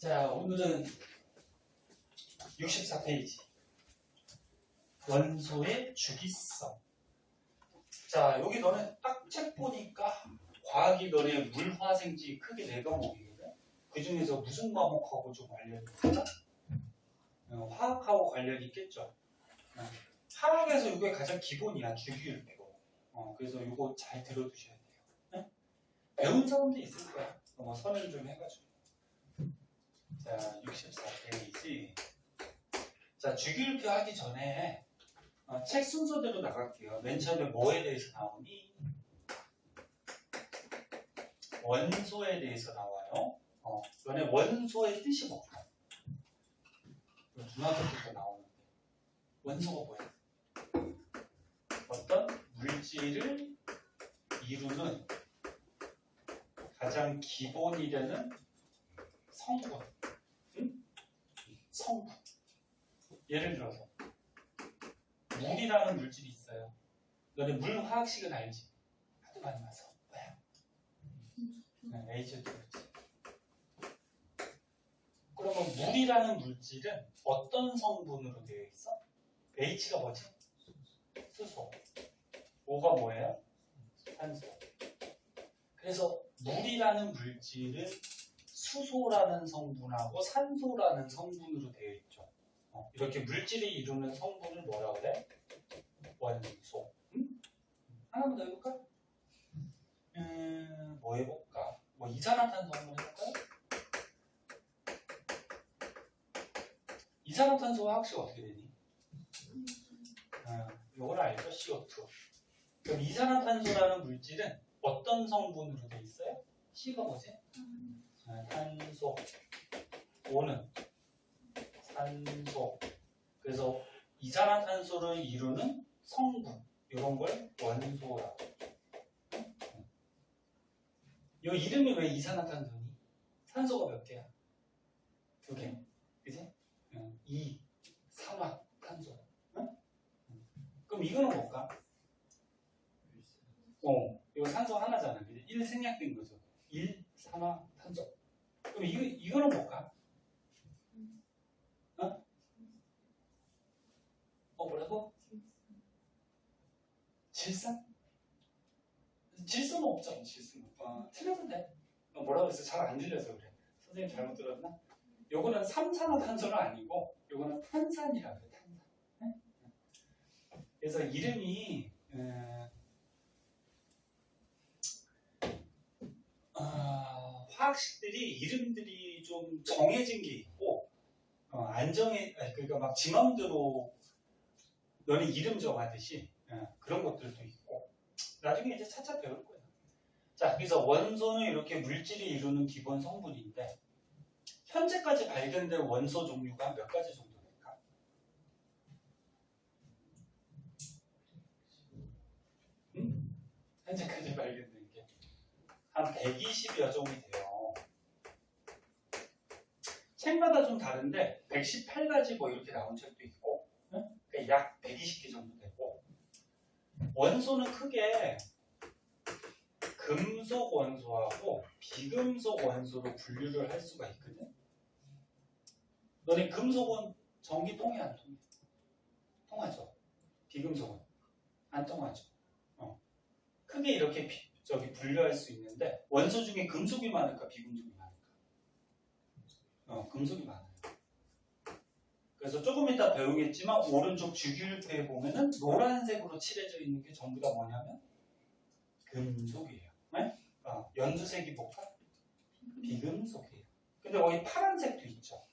자, 오늘은 64페이지. 원소의 주기성. 자, 여기 너네 딱 책 보니까 과학이 너네 물화생지 크게 4과목이거든. 그 중에서 무슨 과목하고 좀 관련이 있을까? 화학하고 관련이 있겠죠. 화학에서 이게 가장 기본이야, 주기율표. 그래서 이거 잘 들어두셔야 돼요. 네? 배운 사람도 있을 거야. 선을 좀 해가지고. 자, 64페이지. 자, 주기율표 하기 전에 책 순서대로 나갈게요. 맨 처음에 뭐에 대해서 나오니? 원소에 대해서 나와요. 너네 원소의 뜻이 뭘까? 중학교 때도 나오는데. 원소가 뭐야? 어떤 물질을 이루는 가장 기본이 되는 성분. 응? 성분. 예를 들어서 물이라는 물질이 있어요. 너네 물 화학식은 알지? 하도 많이 마서. 뭐야? H2O. 그러면 물이라는 물질은 어떤 성분으로 되어 있어? H가 뭐지? 수소. O가 뭐예요? 산소. 그래서 물이라는 물질은 수소라는 성분하고 산소라는 성분으로 되어 있죠. 이렇게 물질이 이루는 성분을 뭐라고 그래? 원소. 응? 하나만 더 해볼까? 뭐 해볼까? 이산화탄소 한번 해볼까요? 이산화탄소 화학식 어떻게 되니? 요걸 알죠? CO2. 그럼 이산화탄소라는 물질은 어떤 성분으로 되어 있어요? C가 뭐지? 탄소. O는 산소. 그래서 이산화탄소를 이루는 성분. 이런 걸 원소라고. 이 이름이 왜 이산화탄소니? 산소가 몇 개야? 2개. 그지? 이산화탄소. 응? 그럼 이거는 뭘까? 이거 산소 하나잖아. 그지? 1생략된 거죠. 1산화탄소. 그럼 이거는 뭘까? 뭐라고? 질산? 질소는 없죠. 질소는. 틀려도 돼. 뭐라고 그랬어? 잘 안 들려서 그래. 선생님 잘못 들었나? 요거는 삼산화탄소는 아니고 요거는 탄산이라고 해요. 탄산. 네? 그래서 이름이 화학식들이 이름들이 좀 정해진 게 있고 그러니까 막 지 맘대로 너네 이름 정하듯이 그런 것들도 있고 나중에 이제 차차 배울 거야. 자, 그래서 원소는 이렇게 물질이 이루는 기본 성분인데 현재까지 발견된 원소 종류가 몇 가지 정도 될까? 현재까지 발견된 게 한 120여 종이 돼요. 책마다 좀 다른데 118가지 이렇게 나온 책도 있고 그러니까 약 120개 정도 되고 원소는 크게 금속 원소하고 비금속 원소로 분류를 할 수가 있거든. 너네 금속은 전기 통해 안 통해? 통하죠. 비금속은 안 통하죠. 크게 이렇게 분류할 수 있는데 원소 중에 금속이 많을까 비금속이 많을까? 금속이 많아요. 그래서 조금 이따 배우겠지만 오른쪽 주기율표에 보면은 노란색으로 칠해져 있는 게 전부 다 뭐냐면 금속이에요. 네? 연두색이 뭘까? 비금속이에요. 근데 거기 파란색도 있죠.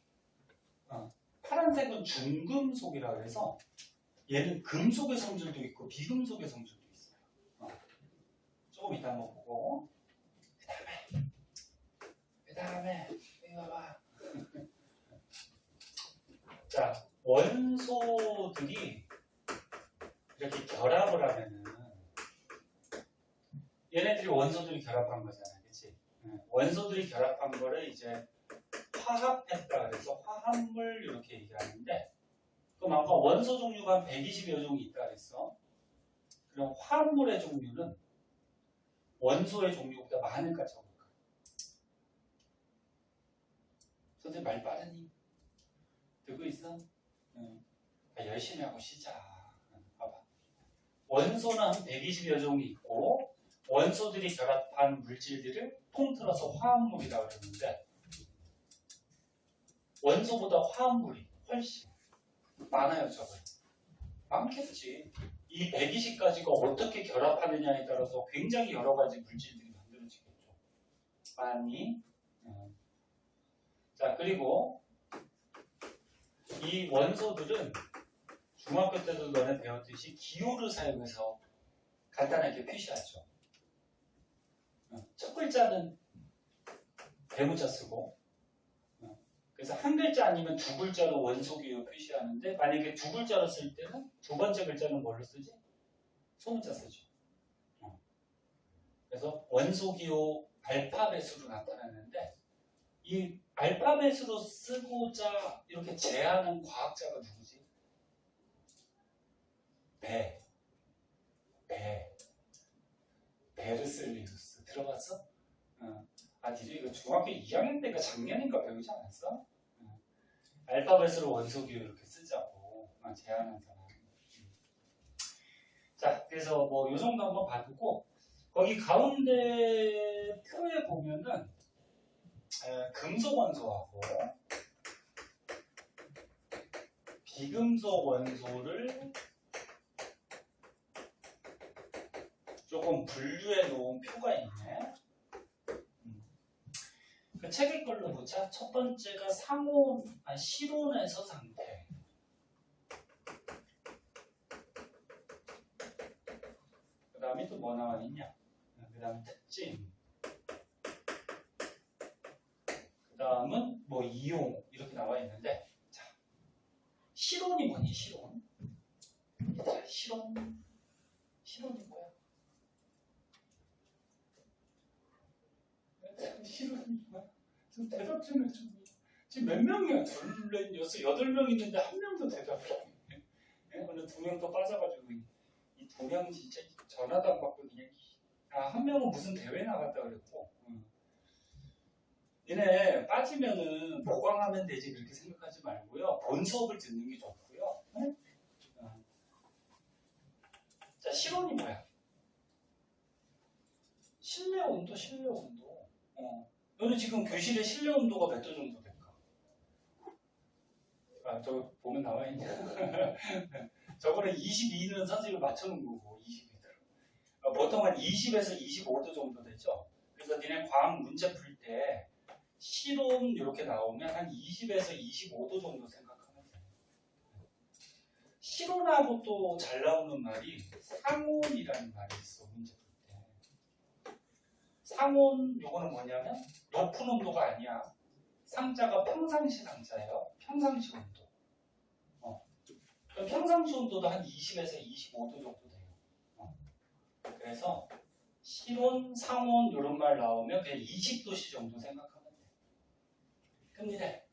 파란색은 중금속이라 그래서 얘는 금속의 성질도 있고 비금속의 성질도 있어요. 조금 이따 한번 보고 그 다음에 이거 봐. 자, 원소들이 이렇게 결합을 하면은 얘네들이 원소들이 결합한 거잖아요. 그치? 원소들이 결합한 거를 이제 화합했다 그래서 화합물 이렇게 얘기하는데 그럼 아까 원소 종류가 한 120여 종이 있다 그랬어. 그럼 화합물의 종류는 원소의 종류보다 많을까 적을까? 근데 말 빠르니? 듣고 있어? 응. 열심히 하고 쉬자. 봐봐. 원소는 한 120여 종이 있고 원소들이 결합한 물질들을 통틀어서 화합물이라고 그러는데 원소보다 화합물이 훨씬 많아요. 저거 많겠지. 이 120가지가 어떻게 결합하느냐에 따라서 굉장히 여러 가지 물질들이 만들어지겠죠. 많이. 자, 그리고 이 원소들은 중학교 때도 너네 배웠듯이 기호를 사용해서 간단하게 표시하죠. 첫 글자는 대문자 쓰고 그래서 한 글자 아니면 두 글자로 원소 기호 표시하는데 만약에 두 글자로 쓸 때는 두 번째 글자는 뭘로 쓰지? 소문자 쓰죠. 그래서 원소 기호 알파벳으로 나타나는데 이 알파벳으로 쓰고자 이렇게 제하는 과학자가 누구지? 베르셀리우스 들어봤어? 니네 이거 중학교 2학년 때가 작년인가 배우지 않았어? 알파벳으로 원소 기호 이렇게 쓰자고 제하는 사람. 자, 그래서 뭐 요 정도 한번 봐두고 거기 가운데 표에 보면은 금속 원소하고 비금속 원소를 조금 분류해 놓은 표가 있네. 그 책의 걸로 보자. 첫 번째가 실온에서 상태. 그 다음에 또 뭐 나와 있냐? 그 다음에 특징. 그 다음은 뭐 이용 이렇게 나와 있는데, 자, 실온이 뭐니? 실온. 자, 실온이 뭐야? 실온이 뭐야? 좀 대답 좀 해줘. 지금 몇 명이야? 둘, 넷, 여섯, 8명 있는데 한 명도 대답을 안 해. 오늘 2명 또 빠져가지고 이 2명 진짜 전화도 안 받고 그냥 한 명은 무슨 대회 나갔다 그랬고 얘네 빠지면은 보강하면 되지 그렇게 생각하지 말고요. 본 수업을 듣는 게 좋고요. 네? 자, 실온이 뭐야? 실내 온도. 너는 지금 교실의 실내 온도가 몇 도 정도 될까? 저거 보면 나와 있냐? 저거는 22는 선생님이 맞춰놓은 거고 22도. 보통 한 20에서 25도 정도 되죠? 그래서 니네 과학 문제 풀 때 실온 이렇게 나오면 한 20에서 25도 정도 생각하면 돼요. 실온하고 또 잘 나오는 말이 상온이라는 말이 있어, 문제 풀 때. 상온, 요거는 뭐냐면 높은 온도가 아니야. 상자가 평상시 상자예요. 평상시 온도. 평상시 온도도 한 20에서 25도 정도 돼요. 그래서 실온, 상온 이런 말 나오면 그냥 20도씨 정도 생각하면 돼요. 근데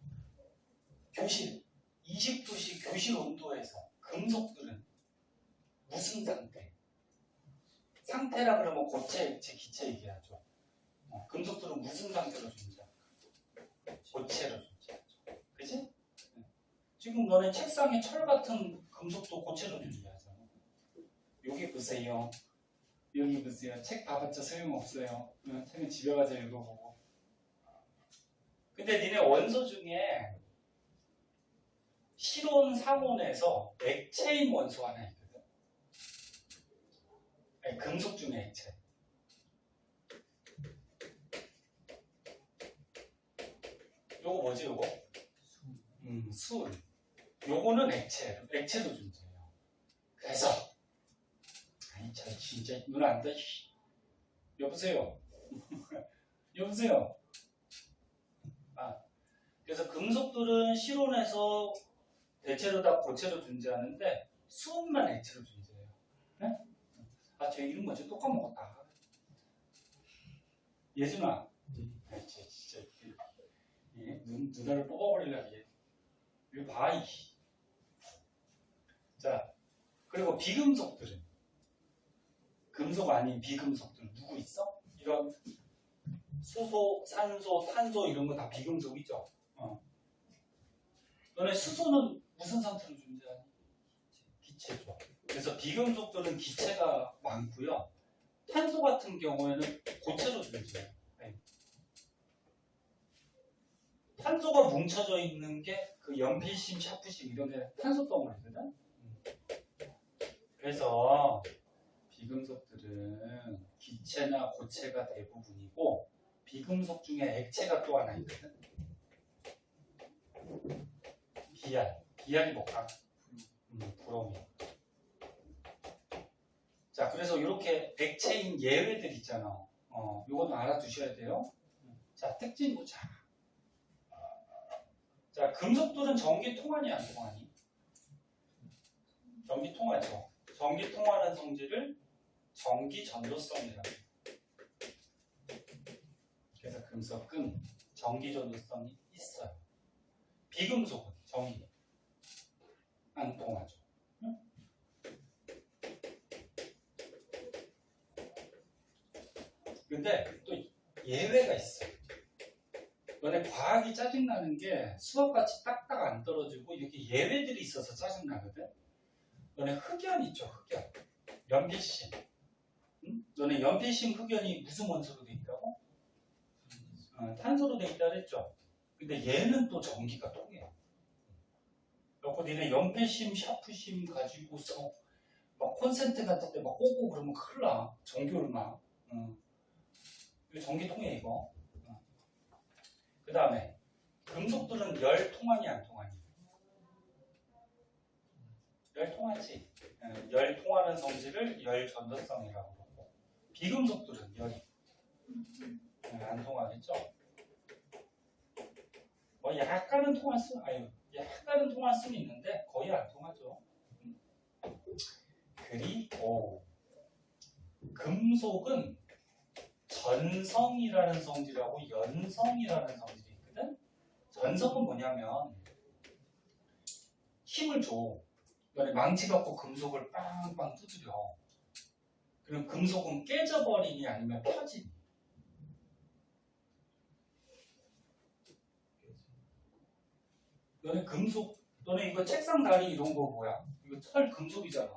교실 20도씨 교실 온도에서 금속들은 무슨 상태? 상태라 그러면 고체, 액체, 기체 얘기하죠. 금속들은 무슨 상태로 존재할까? 고체로 존재하죠. 그치? 지금 너네 책상에 철 같은 금속도 고체로 존재하잖아. 여기 보세요. 여기 보세요. 책 봐봤자 소용없어요. 책은 집에 가서 읽어보고. 근데 니네 원소 중에 실온, 상온에서 액체인 원소 하나 있거든. 아니, 금속 중에 액체. 요거 뭐지 요거? 술. 요거는 액체도 존재해요. 그래서 아니 저 진짜 눈 안 떠. 여보세요. 여보세요. 그래서 금속들은 실온에서 대체로 다 고체로 존재하는데 수온만 액체로 존재해요. 네? 제 이름 뭐지? 또 까먹었다. 예준아. 진짜 누나를 뽑아버리려고 얘. 이거 봐. 자, 그리고 비금속들은 금속 아닌 비금속들은 누구 있어? 이런 수소, 산소, 탄소 이런 거 다 비금속이죠. 너네 수소는 무슨 상태로 존재하니? 기체죠. 그래서 비금속들은 기체가 많고요. 탄소 같은 경우에는 고체로 존재해요. 탄소가 뭉쳐져 있는 게 그 연필심, 샤프심 이런 게 탄소 덩어리거든. 그래서 비금속들은 기체나 고체가 대부분이고 비금속 중에 액체가 또 하나 있거든. 비알이 뭘까? 브로미. 자, 그래서 이렇게 액체인 예외들 있잖아. 요거는 알아두셔야 돼요. 자, 특징 보자. 자, 금속들은 전기 통하니 안 통하니? 전기 통하죠. 전기 통하는 성질을 전기 전도성이라고 해요. 그래서 금속은 전기 전도성이 있어요. 비금속은 전기 안 통하죠. 근데 또 예외가 있어요. 너네 과학이 짜증나는 게 수업같이 딱딱 안 떨어지고 이렇게 예외들이 있어서 짜증나거든. 너네 흑연 있죠, 흑연. 연필심. 응? 너네 연필심 흑연이 무슨 원소로 돼 있다고? 탄소로 돼 있다 그랬죠. 근데 얘는 또 전기가 통해요. 그래서 니네 연필심, 샤프심 가지고서 막 콘센트 같은 데 막 꽂고 그러면 큰일 나. 전기를 막. 이거 전기 통해 이거. 그 다음에 금속들은 열 통하니 안 통하니? 열 통하지. 열 통하는 성질을 열 전도성이라고 그러고 비금속들은 열이 안 통하겠죠. 뭐 약간은 통할 수는 있는데 거의 안 통하죠. 그리고 금속은 전성이라는 성질하고 연성이라는 성질이 있거든. 전성은 뭐냐면 힘을 줘. 너네 망치 갖고 금속을 빵빵 두드려. 그럼 금속은 깨져버리니 아니면 펴지니? 너네 이거 책상 다리 이런 거 뭐야? 이거 철 금속이잖아.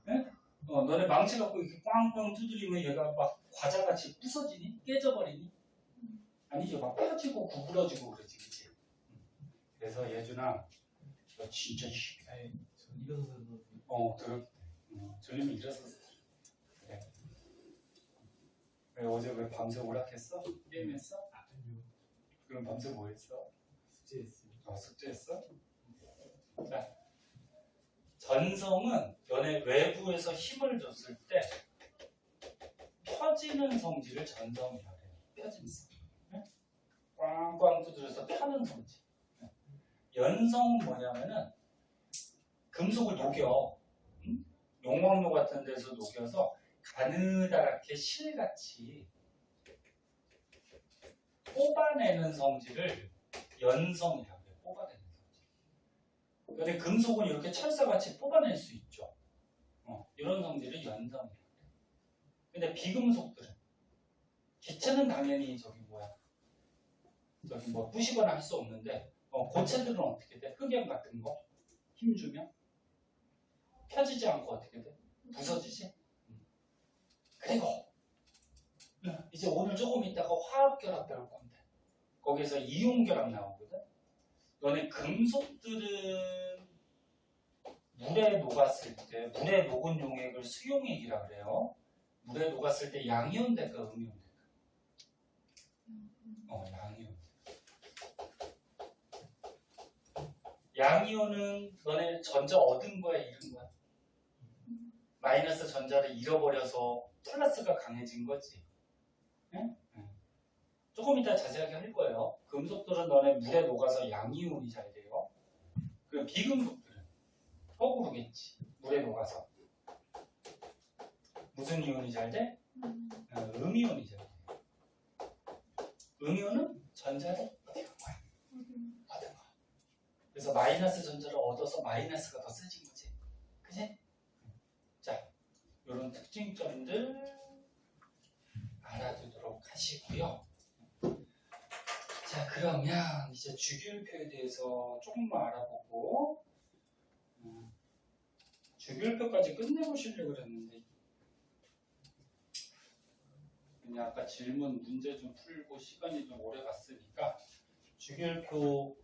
네? 너네 망치 갖고 이렇게 꽝꽝 두드리면 얘가 막 과자같이 부서지니? 깨져버리니? 아니죠. 막 펴지고 구부러지고 그러지, 그치? 그래서 예준아, 너 진짜 일어서서 졸리면 일어서서 그래. 어제 왜 밤새 오락했어? 게임했어? 그럼 밤새 뭐 했어? 숙제했어? 자, 전성은 너네 외부에서 힘을 줬을 때 펴지는 성질을 전성이라고 해요. 펴짐성. 네? 꽝꽝 두드려서 펴는 성질. 네. 연성은 뭐냐면은 금속을 녹여. 용광로 같은 데서 녹여서 가느다랗게 실같이 뽑아내는 성질을 연성이라고 해요. 뽑아내는 성질. 근데 금속은 이렇게 철사같이 뽑아낼 수 있죠. 이런 성질을 연성이라고 해요. 근데 비금속들은 기체는 당연히 부시거나 할 수 없는데 고체들은 어떻게 돼? 흑연 같은 거 힘주면 펴지지 않고 어떻게 돼? 부서지지? 그리고 이제 오늘 조금 있다가 화학결합 배울 건데 거기에서 이온결합 나오거든. 너네 금속들은 물에 녹았을 때 물에 녹은 용액을 수용액이라 그래요. 물에 녹았을 때 양이온 될까 음이온 될까? 양이온. 양이온은 너네 전자 얻은 거야 잃은 거야? 마이너스 전자를 잃어버려서 플러스가 강해진 거지. 응? 조금 이따 자세하게 할 거예요. 금속들은 너네 물에 녹아서 양이온이 잘 돼요. 그리고 비금속들은 거꾸로겠지. 물에 녹아서 무슨 이온이 잘 돼? 음이온이 잘 돼. 음이온은 전자를 얻은 거야. 얻은 거. 그래서 마이너스 전자를 얻어서 마이너스가 더 세진 거지. 그치? 자, 이런 특징점들 알아두도록 하시고요. 자, 그럼 그러면 이제 주기율표에 대해서 조금만 알아보고 주기율표까지 끝내보시려고 그랬는데 그냥 아까 질문 문제 좀 풀고 시간이 좀 오래 갔으니까 주기율표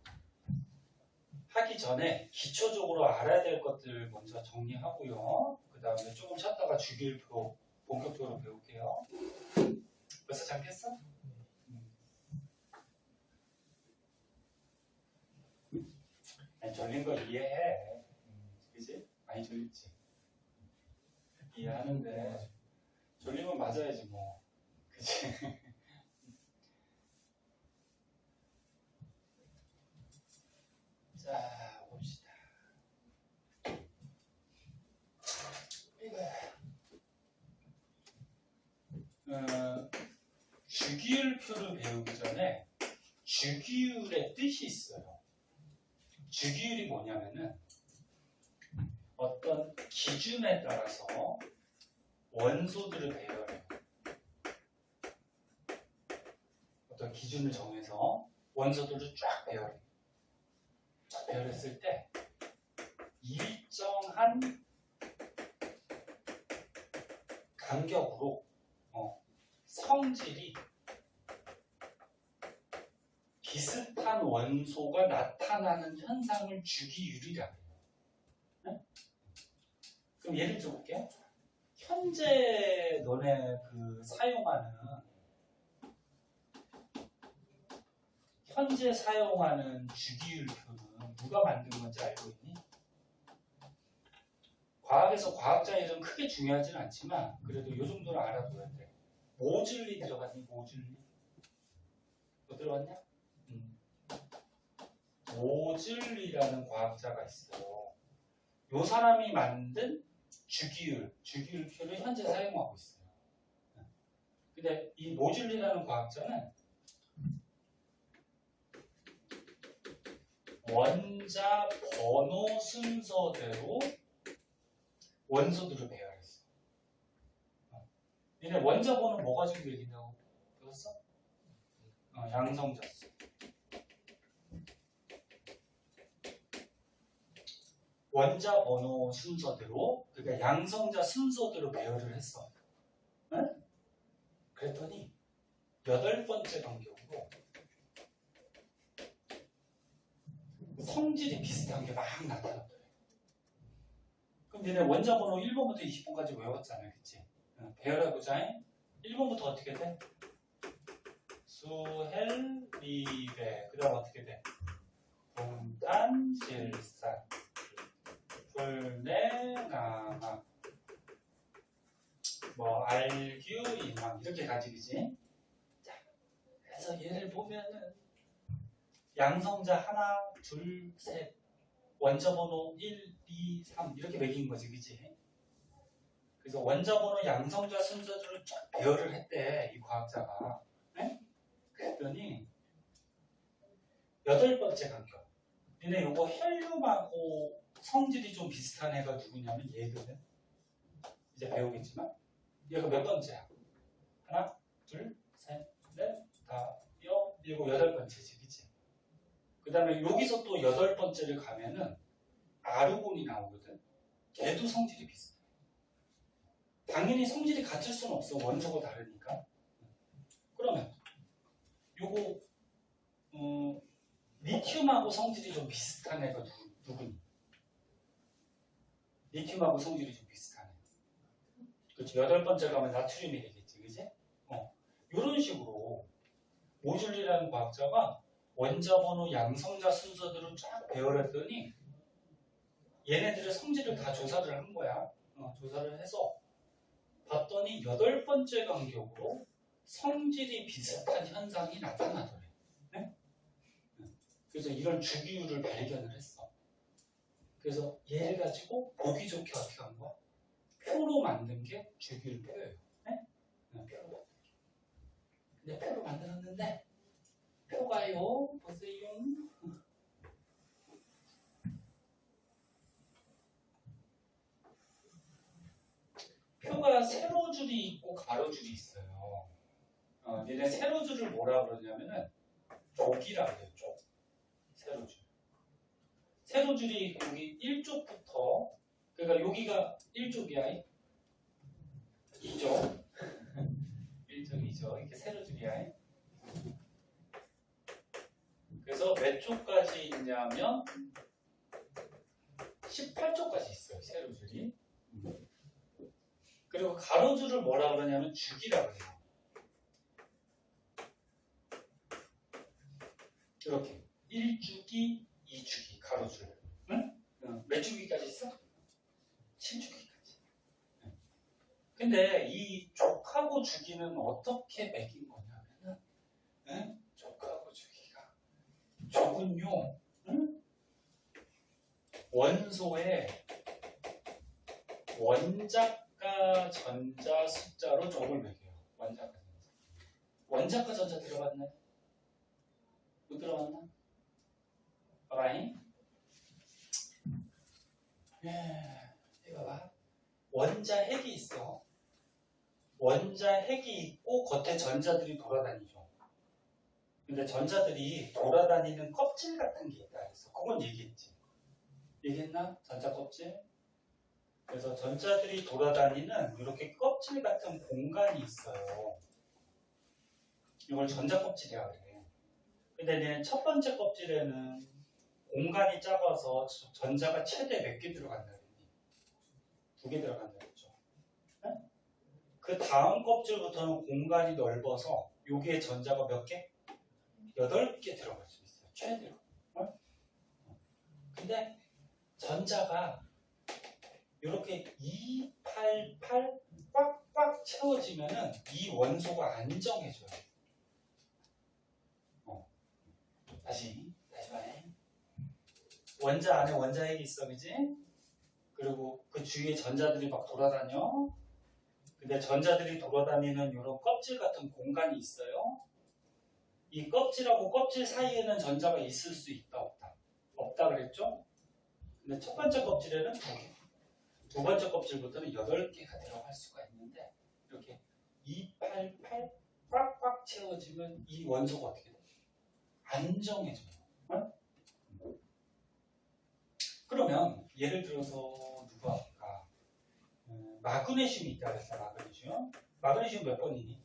하기 전에 기초적으로 알아야 될 것들 먼저 정리하고요. 그 다음에 조금 쉬었다가 주기율표 본격적으로 배울게요. 벌써 잠겼어? 아니, 졸린 거 이해해. 그지? 많이 졸렸지? 이해하는데 졸리면 맞아야지 뭐. 그치? 자, 봅시다. 주기율표를 배우기 전에 주기율의 뜻이 있어요. 주기율이 뭐냐면은 어떤 기준에 따라서 원소들을 배열해요. 어떤 기준을 정해서 원소들을 쫙 배열해요. 쫙 배열했을 때 일정한 간격으로 성질이 비슷한 원소가 나타나는 현상을 주기율이라고 해요. 네? 그럼 예를 들어볼게요. 현재 너네 현재 사용하는 주기율표는 누가 만든 건지 알고 있니? 과학에서 과학자 이름 크게 중요하진 않지만 그래도 이 정도는 알아둬야 돼. 모즐리 들어갔니? 모즐리? 뭐 들어갔냐? 모즐리라는 과학자가 있어요. 이 사람이 만든 주기율표를 현재 사용하고 있어요. 근데 이 모즐리라는 과학자는 원자 번호 순서대로 원소들을 배열했어. 얘네 원자 번호 뭐 가지고 얘기냐고 들었어? 양성자수. 원자 번호 순서대로, 그러니까 양성자 순서대로 배열을 했어. 응? 그랬더니 8번째 간격으로 성질이 비슷한 게 막 나타났더래. 그럼 얘네 원자 번호 1번부터 20번까지 외웠잖아요. 그치? 배열해보자. 1번부터 어떻게 돼? 수헬, 리베. 그 다음 어떻게 돼? 분단, 질산. 불내나막 뭐 알규, 이막 이렇게 가지기지. 자, 그래서 얘를 보면은 양성자 하나, 둘, 셋, 원자 번호 1, 2, 3 이렇게 매긴 거지, 그지? 그래서 원자 번호 양성자 순서들을 쫙 배열을 했대, 이 과학자가. 네? 그랬더니 8번째 간격. 얘네 요거 헬륨하고 성질이 좀 비슷한 애가 누구냐면 얘거든. 이제 배우겠지만 얘가 몇 번째야? 하나, 둘, 셋, 넷, 다, 일곱, 8번째지, 그치? 그 다음에 여기서 또 8번째를 가면은 아르곤이 나오거든. 걔도 성질이 비슷해. 당연히 성질이 같을 수는 없어. 원소가 다르니까. 그러면 요거 리튬하고 성질이 좀 비슷한 애가 누구니? 리튬하고 성질이 좀 비슷하네. 그렇지. 8번째 가면 나트륨이 되겠지. 그지? 이런 식으로 모즐리라는 과학자가 원자 번호 양성자 순서대로 쫙 배열했더니 얘네들의 성질을 다 조사를 한 거야. 조사를 해서 봤더니 8번째 간격으로 성질이 비슷한 현상이 나타나더래. 네? 그래서 이런 주기율을 발견을 했어. 그래서 얘를 가지고 보기 좋게 어떻게 한 거야? 표로 만든 게 주기율표예요. 네? 표로. 근데 표로 만들었는데 표가요, 보세요. 표가 세로줄이 있고 가로줄이 있어요. 얘네 세로줄을 뭐라 그러냐면은 쪽이라 그래요. 쪽. 세로줄. 세로줄이 여기 1쪽부터 그러니까 여기가 1쪽이야. 2쪽. 1쪽, 2쪽. 이렇게 세로줄이야. 그래서 몇 쪽까지 있냐면 18쪽까지 있어요. 세로줄이. 그리고 가로줄을 뭐라 그러냐면 죽이라 그래요. 이렇게 1주기, 2주기 가로줄. 응? 몇 주기까지 있어? 7주기까지. 근데 이 족하고 주기는 어떻게 매긴 거냐면은 응? 족하고 주기가 족은요 원소의 원자과 전자 숫자로 족을 매겨요. 원자과 전자. 원자과 전자 들어봤나요? 못 들어봤나? 봐봐잉. 이거 봐. 원자 핵이 있어. 원자 핵이 있고 겉에 전자들이 돌아다니죠. 근데 전자들이 돌아다니는 껍질 같은 게 있다 그래서 그건 얘기했지. 얘기했나? 전자 껍질. 그래서 전자들이 돌아다니는 이렇게 껍질 같은 공간이 있어요. 이걸 전자 껍질이라 그래. 근데 얘는 첫 번째 껍질에는 공간이 작아서 전자가 최대 몇 개 들어간다 그랬니? 2개 들어간다 그랬죠. 네? 그 다음 껍질부터는 공간이 넓어서 여기에 전자가 몇 개? 8개 들어갈 수 있어요. 최대로. 근데 전자가 이렇게 288 꽉꽉 채워지면은 이 원소가 안정해져요. 다시 봐요. 원자 안에 원자핵이 있어, 그지? 그리고 그 주위에 전자들이 막 돌아다녀. 근데 전자들이 돌아다니는 이런 껍질 같은 공간이 있어요. 이 껍질하고 껍질 사이에는 전자가 있을 수 있다, 없다? 없다 그랬죠? 근데 첫 번째 껍질에는 2개. 두 번째 껍질부터는 8개가 들어갈 수가 있는데 이렇게 288 꽉꽉 채워지면 이 원소가 어떻게 돼? 안정해져요. 어? 그러면 예를 들어서 누가 할까? 마그네슘이 있다 그랬어. 마그네슘 몇 번이니?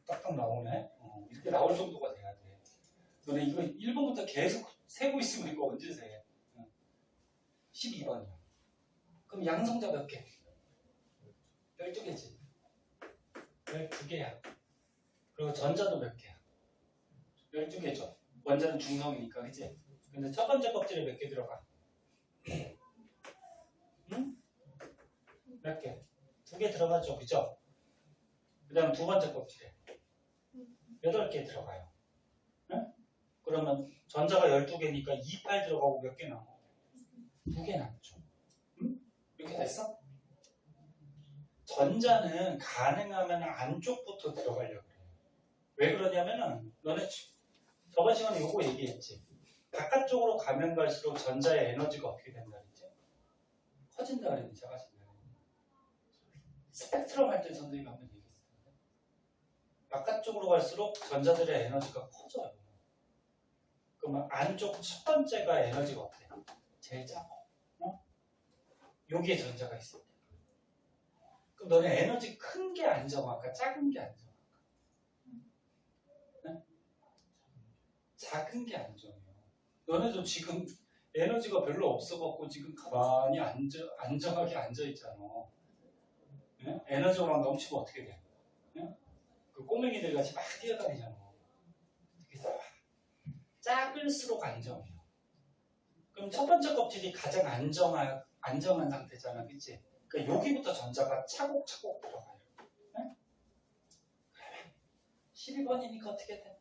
딱딱 나오네. 이렇게 나올 정도가 돼야 돼. 너네 이거 1번부터 계속 세고 있으면 이거 언제 세? 12번이야. 그럼 양성자 몇 개? 12개지. 12개야. 그리고 전자도 몇 개야? 12개죠. 원자는 중성이니까, 그치? 근데 첫 번째 껍질에 몇 개 들어가? 응? 몇 개? 2개 들어가죠, 그죠? 그 다음 두 번째 껍질에 8개 들어가요. 응? 그러면 전자가 12개니까 28 들어가고 몇 개 남아? 2개 남죠. 응? 이렇게 됐어? 전자는 가능하면 안쪽부터 들어가려고 그래요. 왜 그러냐면은 너네 저번 시간에 요거 얘기했지. 바깥쪽으로 가면 갈수록 전자의 에너지가 어떻게 된다 그랬지? 커진다 그랬니? 작아진다 그랬니? 스펙트럼 할 때 선생님이 한번 얘기했었는데 바깥쪽으로 갈수록 전자들의 에너지가 커져요. 그러면 안쪽 첫 번째가 에너지가 어떻게 돼? 제일 작아. 여기에 전자가 있을 때. 그럼 너네 에너지 큰 게 안정할까? 작은 게 안정할까? 네? 작은 게 안정해요. 너네도 지금 에너지가 별로 없어갖고 지금 가만히 안정하게 앉아있잖아. 네? 에너지가 넘치고 어떻게 돼? 네? 그 꼬맹이들 같이 막 뛰어다니잖아. 그래서 작을수록 안정해요. 그럼 첫 번째 껍질이 가장 안정한 상태잖아, 그치? 그러니까 여기부터 전자가 차곡차곡 들어가요. 네? 그러면 12번이니까 어떻게 돼?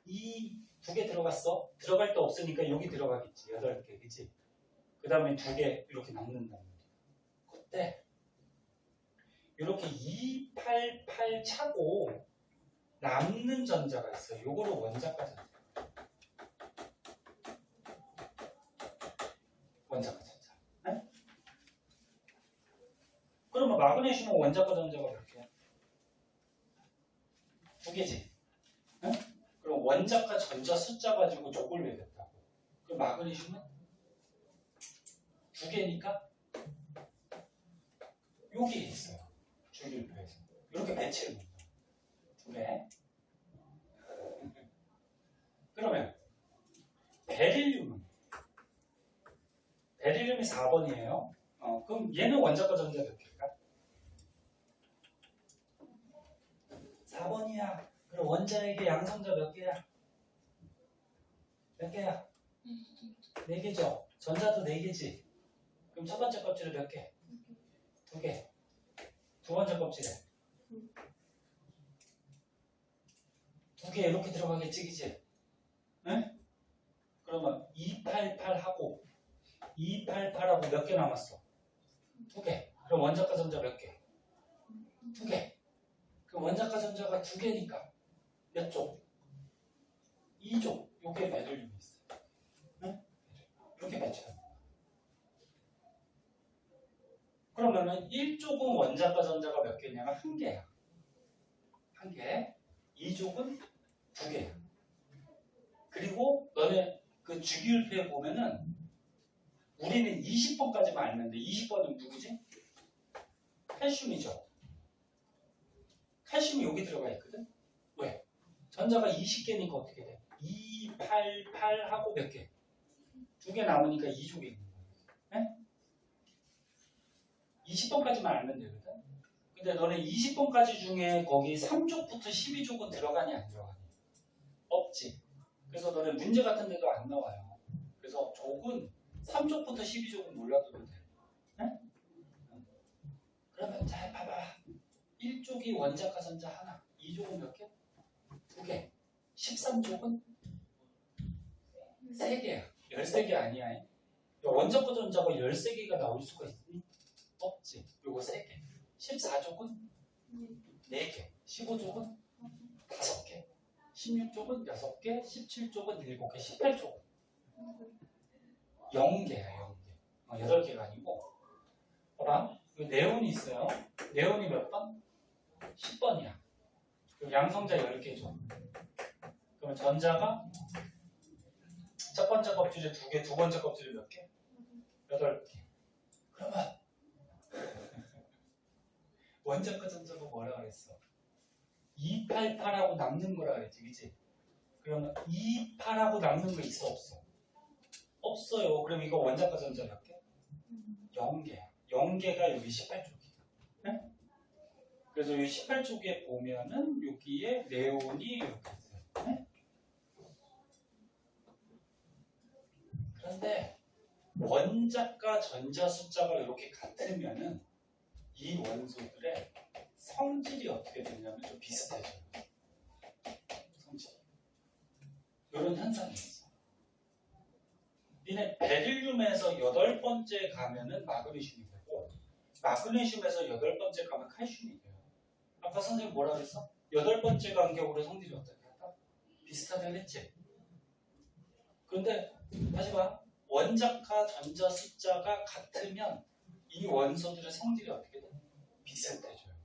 이 2개 들어갔어? 들어갈 데 없으니까 여기 들어가겠지. 8개, 그치? 그 다음에 2개 이렇게 남는단 말이야. 그때 이렇게 288 차고 남는 전자가 있어요. 요거를 원자과 전자. 원자과 전자. 네? 그러면 마그네슘은 원자과 전자가 몇 개야? 2개지. 원자과 전자 숫자 가지고 족을 매겼다고. 그럼 마그네슘은 두 개니까 여기에 있어요. 주기율표에서. 이렇게 배치를 합니다. 두 개. 그러면 베릴륨이 4번이에요. 그럼 얘는 원자과 전자 몇 개일까? 4번이야. 그럼 원자에게 양성자 몇 개야? 몇 개야? 4개죠. 전자도 4개지. 그럼 첫 번째 껍질은 몇 개? 2개. 두 번째 껍질에 2개 이렇게 들어가겠지, 그치? 응? 그러면 288하고 몇 개 남았어? 2개. 그럼 원자과 전자 몇 개? 2개. 그럼 원자과 전자가 2개니까 몇 쪽? 2쪽. 요게 베릴륨이 있어요. 응? 이렇게 배치합니다. 그러면은 1쪽은 원자과 전자가 몇 개냐면 1개야. 1개. 2쪽은 2개야. 그리고 너네 그 주기율표에 보면은 우리는 20번까지만 알는데 20번은 누구지? 칼슘이죠. 칼슘이 여기 들어가 있거든. 왜? 전자가 20개니까 어떻게 돼? 288하고 몇 개? 2개 남으니까 2쪽에 있는 거야. 네? 20번까지만 알면 되거든. 근데 너네 20번까지 중에 거기 3족부터 12족은 들어가니 안 들어가니? 없지. 그래서 너네 문제 같은 데도 안 나와요. 그래서 족은 3족부터 12족은 몰라도 돼. 네? 그러면 잘 봐봐. 1족이 원자과 전자 하나, 2족은 몇 개? 2개. 13족은 3개야. 13개 아니야. 원자과 전자가 13개가 나올 수가 있니? 없지. 요거 3개. 14족은 4개. 15족은 5개. 16족은 6개. 17족은 7개. 18족은 0개야. 0개. 8개가 아니고. 봐봐. 네온이 있어요. 네온이 몇 번? 10번이야. 그럼 양성자 10개죠. 그러면 전자가 첫 번째 껍질에 2개, 두 번째 껍질에 몇 개? 8개. 그러면 원자과 전자가 뭐라 그랬어? 288하고 남는 거라 그랬지, 그치? 그러면 28하고 남는 거 있어, 없어? 없어요. 그럼 이거 원자과 전자 몇 개? 0개야. 0개가 여기 18쪽이야. 네? 그래서 이 18쪽에 보면은 여기에 네온이 이렇게 있어요. 네? 그런데 원자과 전자 숫자가 이렇게 같으면은 이 원소들의 성질이 어떻게 되냐면 좀 비슷해져요. 성질. 이런 현상이 있어. 니네 베릴륨에서 8번째 가면은 마그네슘이 되고 마그네슘에서 8번째 가면 칼슘이 돼요. 아까 선생님 뭐라 그랬어? 8번째 간격으로 성질이 어떻게 할까? 비슷하다고 했지? 그런데 다시 봐. 원자과 전자 숫자가 같으면 이 원소들의 성질이 어떻게 돼? 비슷해져요.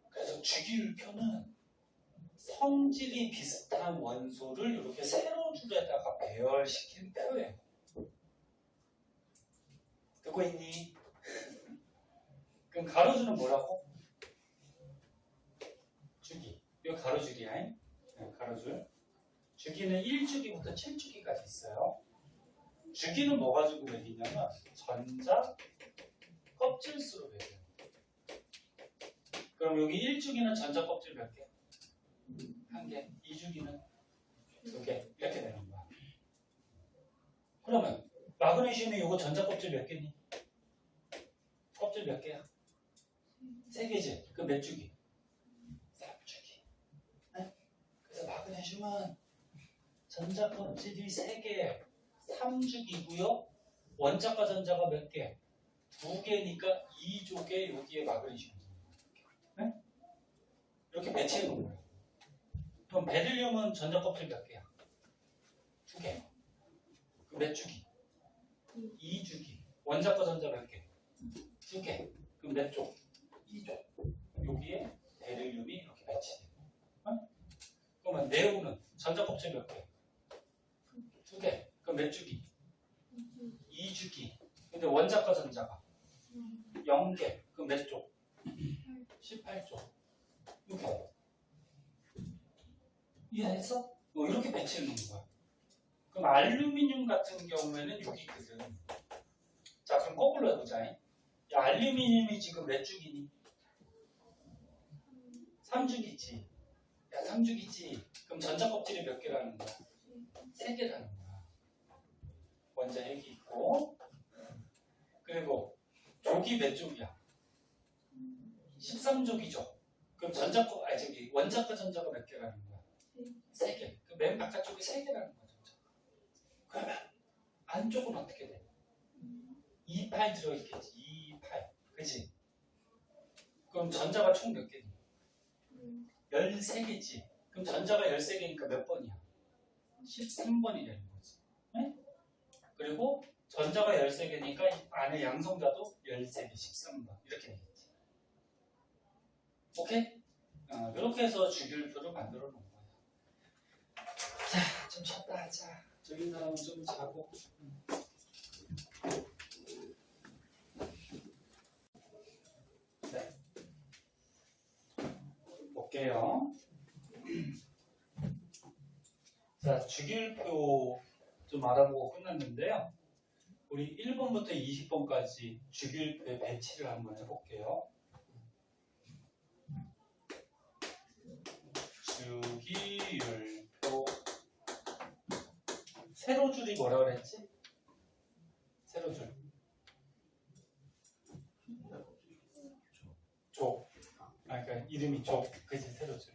그래서 주기율표는 성질이 비슷한 원소를 이렇게 세로 줄에다가 배열시킨 표예요. 듣고 있니? 그럼 가로줄은 뭐라고? 주기. 이거 가로줄이야. 가로줄. 주기는 1주기부터 7주기까지 있어요. 주기는 뭐 가지고 매기냐면 전자 껍질수로 매겨요. 그럼 여기 1주기는 전자 껍질 몇 개? 1개. 2주기는 2개. 이렇게 되는 거야. 그러면 마그네슘이 이거 전자 껍질 몇 개니? 껍질 몇 개야? 3개지. 그 몇 주기? 3주기. 네? 그래서 마그네슘은 전자 껍질이 3개, 3주기고요. 원자과 전자가 몇 개? 2개니까 2족에 여기에 마그네슘. 네? 이렇게 배치해 놓은 거예요. 그럼 베릴륨은 전자 껍질 몇 개야? 2개. 그 몇 주기? 2주기. 원자과 전자 몇 개? 2개. 그럼 몇 쪽? 2쪽. 여기에 베릴륨이 이렇게 배치돼요. 어? 그러면 네온 전자 껍질 몇 개? 2개. 그럼 몇 주기? 2주기. 근데 원자과 전자가 0개. 그럼 몇 쪽? 18쪽. 이렇게. 이해했어? 이렇게 배치해 놓은 거야. 그럼 알루미늄 같은 경우에는 여기거든. 자, 그럼 거꾸로 해보자. 야, 알루미늄이 지금 몇 주기니? 3주기지. 야, 3주기지. 그럼 전자 껍질이 몇 개라는 거야? 3개라는 거야. 원자 핵이 있고. 그리고 족이 몇 족이야? 13족이죠. 그럼 원자과 전자가 몇 개라는 거야? 3개. 그 맨 바깥쪽이 3개라는 거야. 그러면 안쪽은 어떻게 돼? 2파이 들어있겠지. 2파이. 그치? 그럼 전자가 총 몇 개니? 13개지. 그럼 전자가 13개니까 몇 번이야? 13번이 되는 거지. 네? 그리고 전자가 13개니까 안에 양성자도 13개, 13번. 이렇게 되겠지. 오케이? 이렇게 해서 주기율표를 만들어 놓은 거야. 자, 좀 쉬었다 하자. 저기 사람은 좀 자고. 네. 볼게요. 자, 주기율표 좀 알아보고 끝났는데요. 우리 1번부터 20번까지 주기율표의 배치를 한번 해볼게요. 주기율표. 세로줄이 뭐라 그랬지? 세로줄. 족. 그러니까 이름이 족. 그치, 세로줄.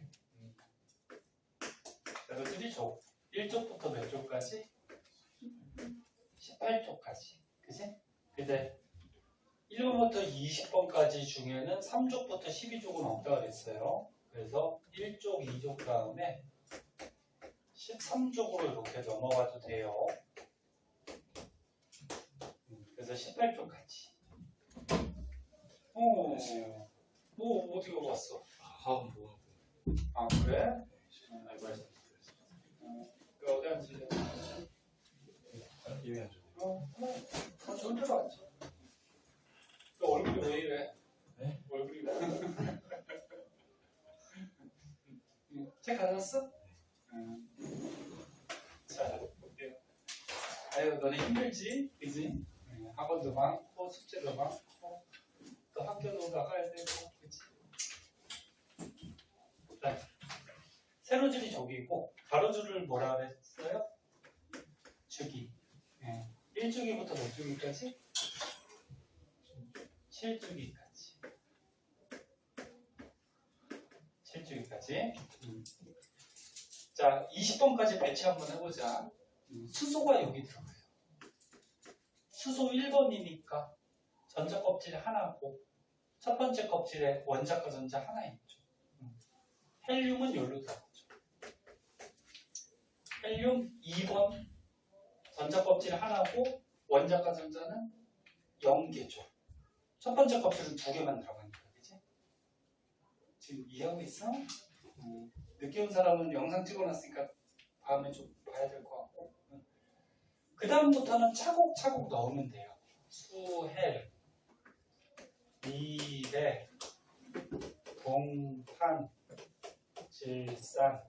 세로줄이 족. 1쪽부터 몇 쪽까지? 18쪽까지. 그치? 근데 1번부터 20번까지 중에는 3쪽부터 12쪽은 없다고 그랬어요. 그래서 1쪽, 2쪽 다음에 13쪽으로 이렇게 넘어가도 돼요. 그래서 18쪽까지. 어떻게 왔어? 아, 그래? 어디 앉을래? 이해하죠. 좋은 데로 앉아. 너 얼굴이 왜 이래? 네? 얼굴이 왜 이래? 책 가졌어? 자, 볼게요. 아유, 너네 힘들지? 그지? 학원도 많고, 숙제도 많고, 또 학교도 나가야 되고, 그지? 자, 세로줄이 저기고, 가로줄을 뭐라 그랬어요? 주기. 1주기부터 몇 주기까지? 7주기까지. 7주기까지. 자, 20번까지 배치 한번 해보자. 수소가 여기 들어가요. 수소 1번이니까 전자 껍질 하나고 첫 번째 껍질에 원자과 전자 하나 있죠. 헬륨은 여기로 들어가죠. 헬륨 2번 전자 껍질 하나고 원자과 전자는 0개죠. 첫 번째 껍질은 2개만 들어가니까, 그치? 지금 이해하고 있어? 늦게 온 사람은 영상 찍어놨으니까 다음에 좀 봐야 될 것 같고. 그 다음부터는 차곡차곡 넣으면 돼요. 수헬, 미래, 동탄, 질산,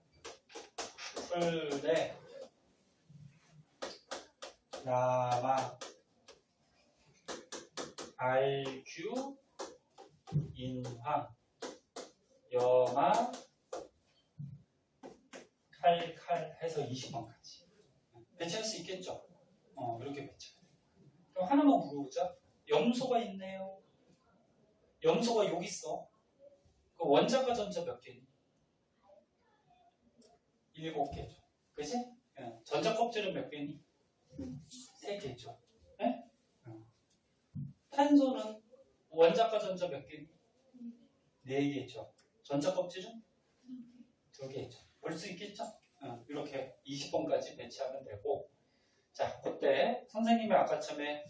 풀레, 남아, 알규, 인황, 염화, 칼칼 해서 20번까지 배치할 수 있겠죠? 이렇게 배치해야 돼요. 그럼 하나만 물어보자. 염소가 있네요. 염소가 여기 있어. 그 원자과 전자 몇 개니? 7개죠. 그치? 전자 껍질은 몇 개니? 3개죠. 네? 탄소는 원자과 전자 몇 개니? 4개죠. 전자 껍질은 2개죠. 볼 수 있겠죠? 이렇게 20번까지 배치하면 되고, 자, 그때 선생님이 아까 처음에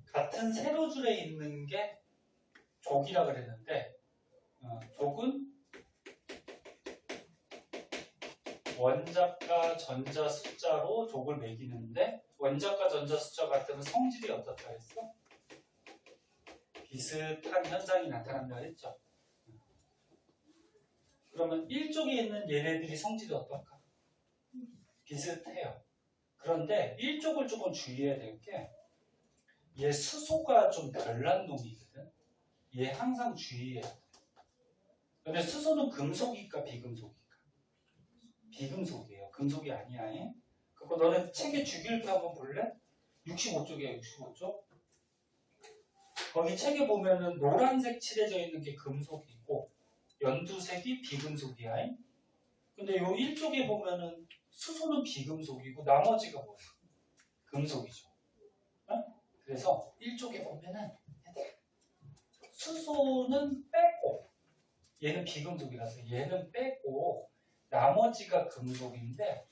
같은 세로줄에 있는 게 족이라 그랬는데, 족은 원자과 전자 숫자로 족을 매기는데 원자과 전자 숫자 같으면 성질이 어떻다 했어? 비슷한 현상이 나타난다 했죠. 그러면 1족에 있는 얘네들이 성질이 어떨까? 비슷해요. 그런데 1족을 조금 주의해야 될 게 얘 수소가 좀 별난 놈이거든. 얘 항상 주의해야 돼. 근데 수소는 금속일까 비금속일까? 비금속이에요. 금속이 아니야. 그거 너네 책에 주기율표 한번 볼래? 65쪽이야 65쪽. 거기 책에 보면은 노란색 칠해져 있는 게 금속이고 연두색이 비금속이야. 근데 요 1쪽에 보면은 수소는 비금속이고 나머지가 뭐야? 금속이죠. 그래서 1쪽에 보면은 수소는 빼고 얘는 비금속이라서 얘는 빼고 나머지가 금속인데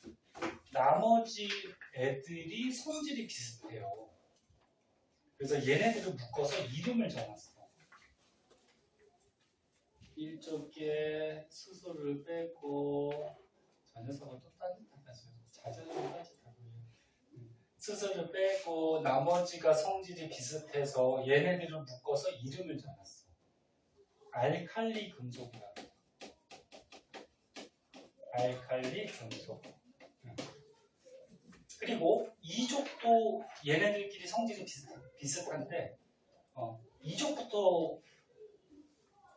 나머지 애들이 성질이 비슷해요. 그래서 얘네들을 묶어서 이름을 정했어. 1쪽에 수소를 빼고 저 녀석은 또 따뜻하다. 자전거 따뜻하고 수소를 빼고 나머지가 성질이 비슷해서 얘네들을 묶어서 이름을 정했어. 알칼리 금속이라고. 알칼리 금속. 그리고 이족도 얘네들끼리 성질이 비슷한데 2족부터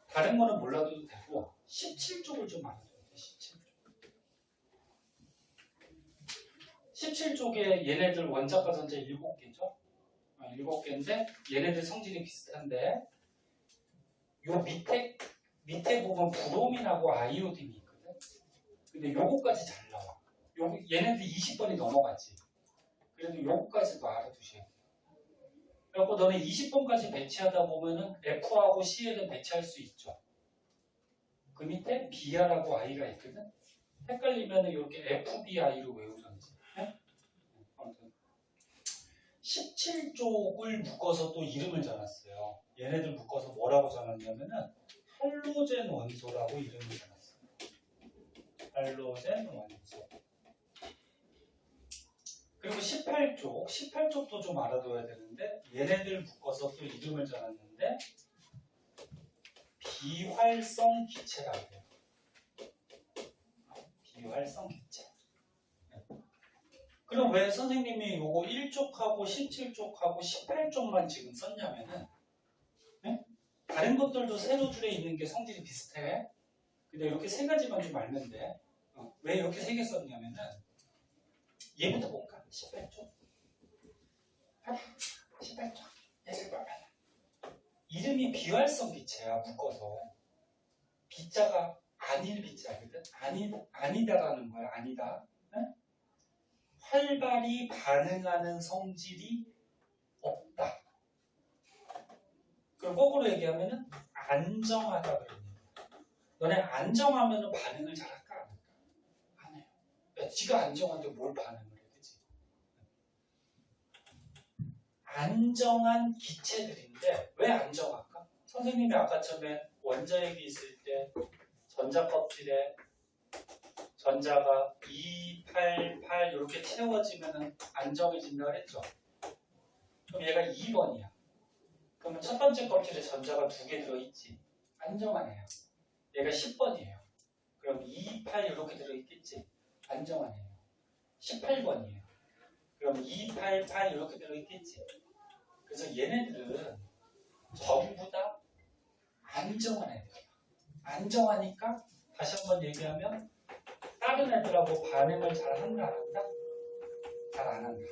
다른 거는 몰라도 되고 17족을 좀 알아줘야 돼. 17족에 얘네들 원자과 전자 7개죠. 7개인데 얘네들 성질이 비슷한데 요 밑에 보면 브로민하고 아이오딘이 있거든. 근데 요거까지 잘 나와. 얘네들 20번이 넘어가지. 그래도 요거까지도 알아두셔야 돼요. 그래서 너네 20번까지 배치하다 보면은 F하고 C에는 배치할 수 있죠. 그 밑에 BR하고 I가 있거든. 헷갈리면은 이렇게 FBI로 외우던지. 네? 아무튼 17쪽을 묶어서 또 이름을 정했어요. 얘네들 묶어서 뭐라고 정했냐면은 할로젠 원소라고 이름을 정했어요. 할로젠 원소. 그리고 18쪽도 좀 알아둬야 되는데 얘네들 묶어서 또 이름을 정했는데 비활성 기체라고 해요. 비활성 기체. 그럼 왜 선생님이 요거 1쪽하고 17쪽하고 18쪽만 지금 썼냐면은 다른 것들도 세로 줄에 있는 게 성질이 비슷해. 근데 이렇게 세 가지만 좀 알면 돼. 왜 이렇게 세 개 썼냐면은 얘부터 볼까? 18쪽. 18쪽. 얘를 봐봐. 이름이 비활성 기체야. 묶어서. 비자가 아닐 비자거든. 아니다라는 거야. 아니다. 활발히 반응하는 성질이 없다. 그럼 거꾸로 얘기하면은 안정하다 그럽니다. 너네 안정하면은 반응을 잘할까 안 할까? 안 해요. 야, 지가 안정한데 뭘 반응을 해, 그치? 안정한 기체들인데 왜 안정할까? 선생님이 아까 처음에 원자핵이 있을 때 전자 껍질에 전자가 2, 8, 8 이렇게 채워지면 안정해진다고 했죠. 그럼 얘가 2번이야. 그러면 첫 번째 껍질에 전자가 2개 들어있지. 안정하네요. 얘가 10번이에요. 그럼 2, 8 이렇게 들어있겠지. 안정하네요. 18번이에요. 그럼 2, 8, 8 이렇게 들어있겠지. 그래서 얘네들은 전부 다 안정한 애들이야. 안정하니까 다시 한번 얘기하면 다른 애들하고 반응을 잘 한다 안 한다? 잘 안 한다.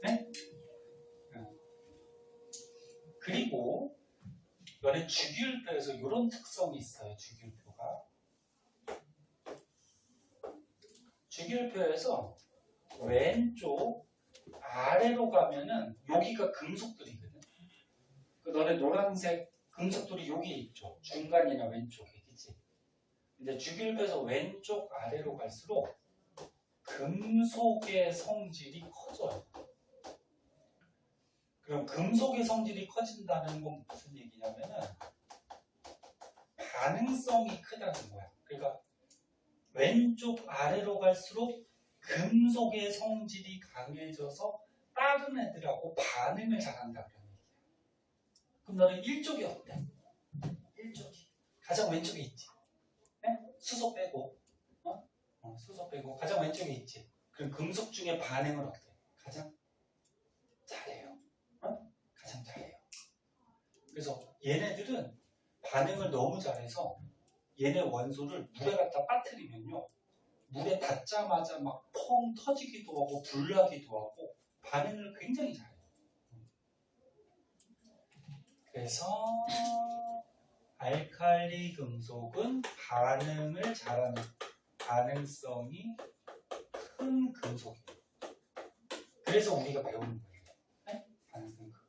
네? 그리고 너네 주기율표에서 이런 특성이 있어요. 주기율표에서 왼쪽 아래로 가면은 여기가 금속들이거든. 그 너네 노란색 금속들이 여기 있죠. 중간이나 왼쪽에. 근데 주기율표에서 왼쪽 아래로 갈수록 금속의 성질이 커져요. 그럼 금속의 성질이 커진다는 건 무슨 얘기냐면은 반응성이 크다는 거야. 그러니까 왼쪽 아래로 갈수록 금속의 성질이 강해져서 다른 애들하고 반응을 잘한다 그런 얘기야. 그럼 너는 1쪽이 어때? 1쪽이 가장 왼쪽에 있지. 네? 수소 빼고 수소 빼고 가장 왼쪽에 있지. 그럼 금속 중에 반응을 어때? 가장 잘해요. 가장 잘해요. 그래서 얘네들은 반응을 너무 잘해서 얘네 원소를 물에 갖다 빠뜨리면요. 물에 닿자마자 막 펑 터지기도 하고 불나기도 하고 반응을 굉장히 잘해요. 그래서 알칼리 금속은 반응을 잘하는 가능성이 큰 금속이에요. 그래서 우리가 배우는 거예요. 네? 반응성이 큰.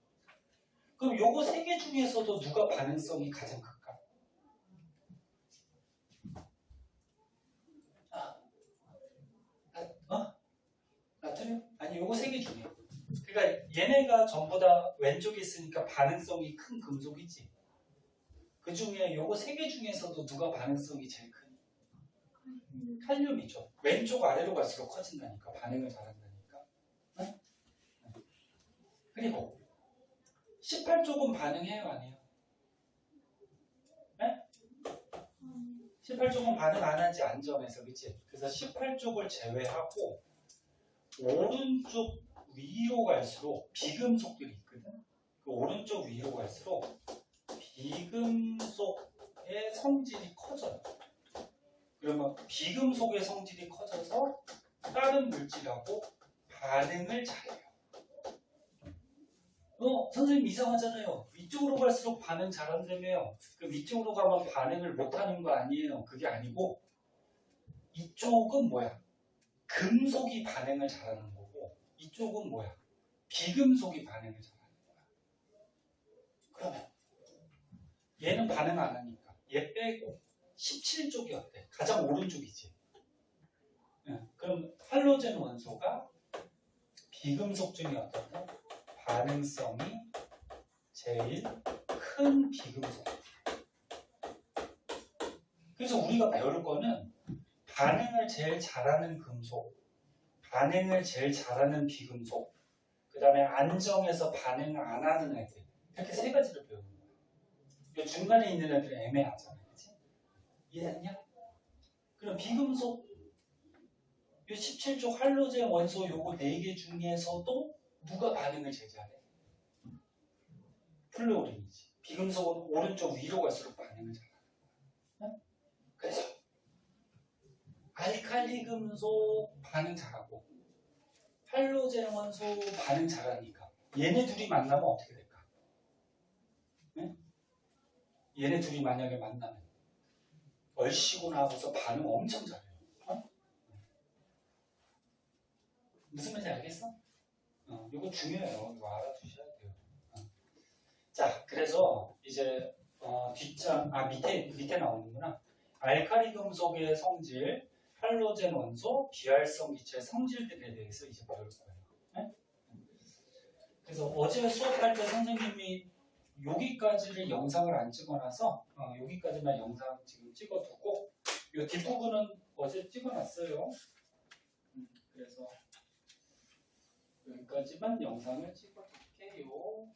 그럼 요거 세 개 중에서도 누가 반응성이 가장 클까? 나트륨? 아니 요거 세 개 중에. 그러니까 얘네가 전부 다 왼쪽에 있으니까 반응성이 큰 금속이지. 그 중에 요거 세 개 중에서도 누가 반응성이 제일 큰? 칼륨이죠. 왼쪽 아래로 갈수록 커진다니까. 반응을 잘한다니까. 네? 그리고 18쪽은 반응해요 안 해요? 네? 18쪽은 반응 안 하지 안전해서 그치? 그래서 18쪽을 제외하고 오른쪽 위로 갈수록 비금속들이 있거든. 그 오른쪽 위로 갈수록 비금속의 성질이 커져요. 그러면 비금속의 성질이 커져서 다른 물질하고 반응을 잘해요. 선생님 이상하잖아요. 위쪽으로 갈수록 반응 잘한다며요. 그럼 위쪽으로 가면 반응을 못하는 거 아니에요. 그게 아니고 이쪽은 뭐야? 금속이 반응을 잘하는 거고 이쪽은 뭐야? 비금속이 반응을 잘하는 거야. 그러면 얘는 반응 안 하니까 얘 빼고 17쪽이 어때? 가장 오른쪽이지. 그럼 할로젠 원소가 비금속 중에 어떻다? 반응성이 제일 큰 비금속. 그래서 우리가 배울 거는 반응을 제일 잘하는 금속, 반응을 제일 잘하는 비금속, 그 다음에 안정해서 반응을 안 하는 애들. 이렇게 세 가지를 배우는 거야. 중간에 있는 애들은 애매하잖아. 그치? 이해했냐? 그럼 비금속, 이 17쪽 할로젠 원소 요거 4개 중에서도 누가 반응을 제일 잘해? 플루오린이지. 비금속은 오른쪽 위로 갈수록 반응을 잘하는 거야. 그래서 알칼리 금속 반응 잘하고 할로젠 원소 반응 잘하니까 얘네 둘이 만나면 어떻게 될까? 네? 얘네 둘이 만약에 만나면 얼씨구 나와서 반응 엄청 잘해요. 무슨 말인지 알겠어? 이거 중요해요. 이거 알아두셔야 돼요. 자, 그래서 이제 뒷장 밑에 나오는구나. 알칼리 금속의 성질, 할로젠 원소, 비활성 기체의 성질들에 대해서 이제 배울 거예요. 네? 그래서 어제 수업할 때 선생님이 여기까지를 영상을 안 찍어놔서 여기까지만 영상 지금 찍어두고 이 뒷부분은 어제 찍어놨어요. 그래서 여기까지만 영상을 찍어둘게요.